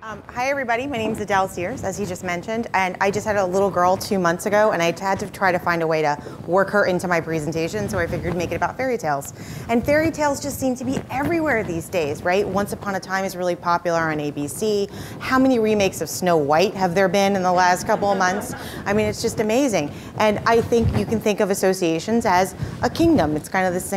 Hi everybody, my name is Adele Cehrs, as he just mentioned, and I just had a little girl 2 months ago, and I had to try to find a way to work her into my presentation, so I figured make it about fairy tales. And fairy tales just seem to be everywhere these days, right? Once Upon a Time is really popular on ABC. How many remakes of Snow White have there been in the last couple of months? I mean, it's just amazing. And I think you can think of associations as a kingdom. It's kind of this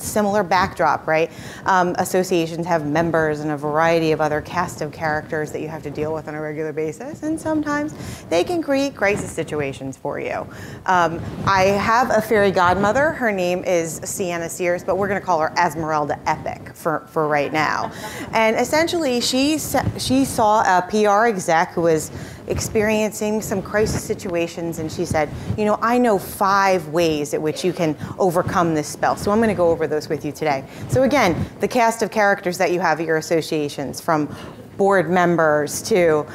similar backdrop, right? Associations have members and a variety of other cast of characters that you have to deal with on a regular basis, and sometimes they can create crisis situations for you. I have a fairy godmother. Her name is Adele Cehrs, but we're going to call her Esmeralda Epic for right now. And essentially, she saw a PR exec who was experiencing some crisis situations, and she said, you know, I know 5 ways at which you can overcome this spell. So I'm going to go over those with you today. So again, the cast of characters that you have at your associations, from board members to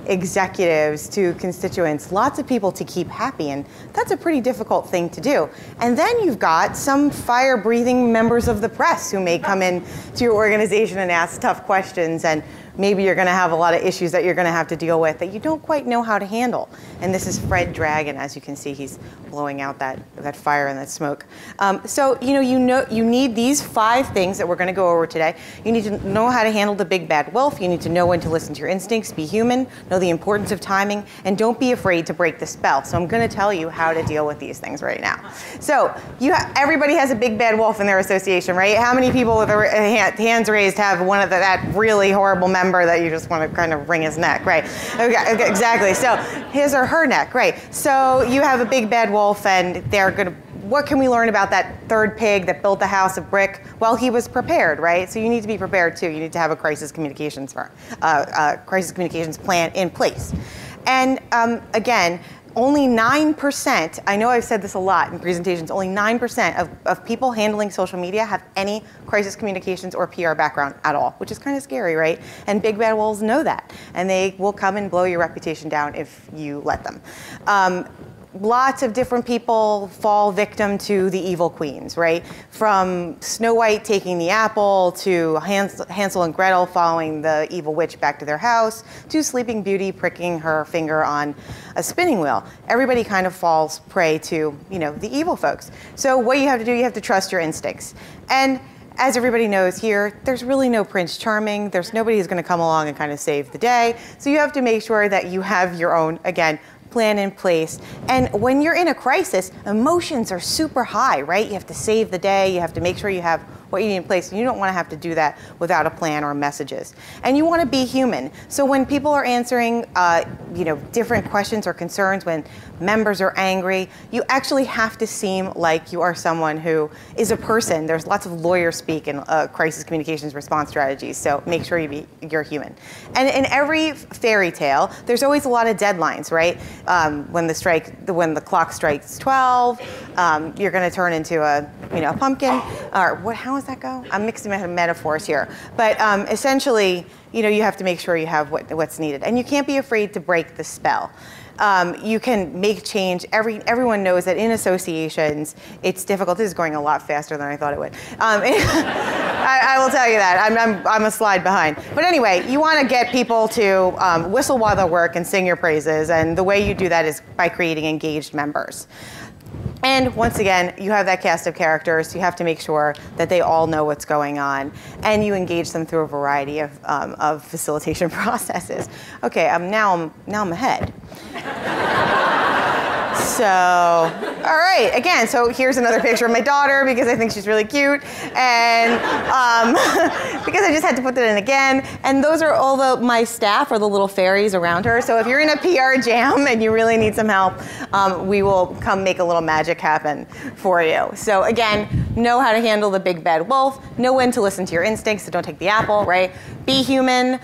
executives to constituents, lots of people to keep happy, and that's a pretty difficult thing to do. And then you've got some fire-breathing members of the press who may come in to your organization and ask tough questions, and maybe you're going to have a lot of issues that you're going to have to deal with that you don't quite know how to handle. And this is Fred Dragon. As you can see, he's blowing out that fire and that smoke. So you need these 5 things that we're going to go over today. You need to know how to handle the big bad wolf. You need to know when to listen to your instincts, be human, know the importance of timing, and don't be afraid to break the spell. So I'm going to tell you how to deal with these things right now. So everybody has a big bad wolf in their association, right? How many people with their hands raised have one of that really horrible member that you just want to kind of wring his neck, right? Okay, exactly. So his or her neck, right? So you have a big bad wolf, and they're going to. What can we learn about that 3rd pig that built the house of brick? Well, he was prepared, right? So you need to be prepared too. You need to have a crisis communications plan in place. And again, only 9%, I know I've said this a lot in presentations, only 9% of people handling social media have any crisis communications or PR background at all, which is kind of scary, right? And big bad wolves know that, and they will come and blow your reputation down if you let them. Lots of different people fall victim to the evil queens, right? From Snow White taking the apple, to Hansel and Gretel following the evil witch back to their house, to Sleeping Beauty pricking her finger on a spinning wheel. Everybody kind of falls prey to, the evil folks. So what you have to do, you have to trust your instincts. And as everybody knows here, there's really no Prince Charming. There's nobody who's going to come along and kind of save the day. So you have to make sure that you have your own, again, plan in place. And when you're in a crisis, emotions are super high, right? You have to save the day. You have to make sure you have what you need in place. And you don't want to have to do that without a plan or messages. And you want to be human. So when people are answering, different questions or concerns, when members are angry, you actually have to seem like you are someone who is a person. There's lots of lawyer speak in crisis communications response strategies. So make sure you're human. And in every fairy tale, there's always a lot of deadlines, right? When the clock strikes 12, you're going to turn into a pumpkin. Or how does that go? I'm mixing my metaphors here, but essentially, you have to make sure you have what's needed, and you can't be afraid to break the spell. You can make change. Everyone knows that in associations, it's difficult. This is going a lot faster than I thought it would. I will tell you that. I'm a slide behind. But anyway, you want to get people to whistle while they work and sing your praises, and the way you do that is by creating engaged members. And once again, you have that cast of characters. You have to make sure that they all know what's going on, and you engage them through a variety of facilitation processes. Okay, now I'm ahead. So, all right, again, so here's another picture of my daughter because I think she's really cute, and because I just had to put that in again. And those are all my staff, or the little fairies around her. So if you're in a PR jam and you really need some help, we will come make a little magic happen for you. So again, know how to handle the big bad wolf, know when to listen to your instincts, so don't take the apple, right? Be human,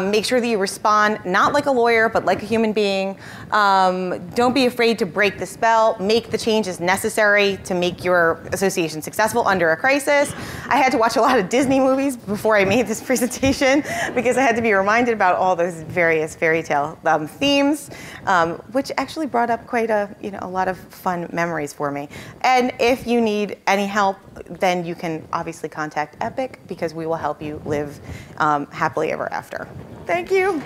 make sure that you respond not like a lawyer, but like a human being. Don't be afraid to break the spell, make the changes necessary to make your association successful under a crisis. I had to watch a lot of Disney movies before I made this presentation because I had to be reminded about all those various fairy tale themes, which actually brought up quite a lot of fun memories for me. And if you need any help help, then you can obviously contact Epic because we will help you live happily ever after. Thank you.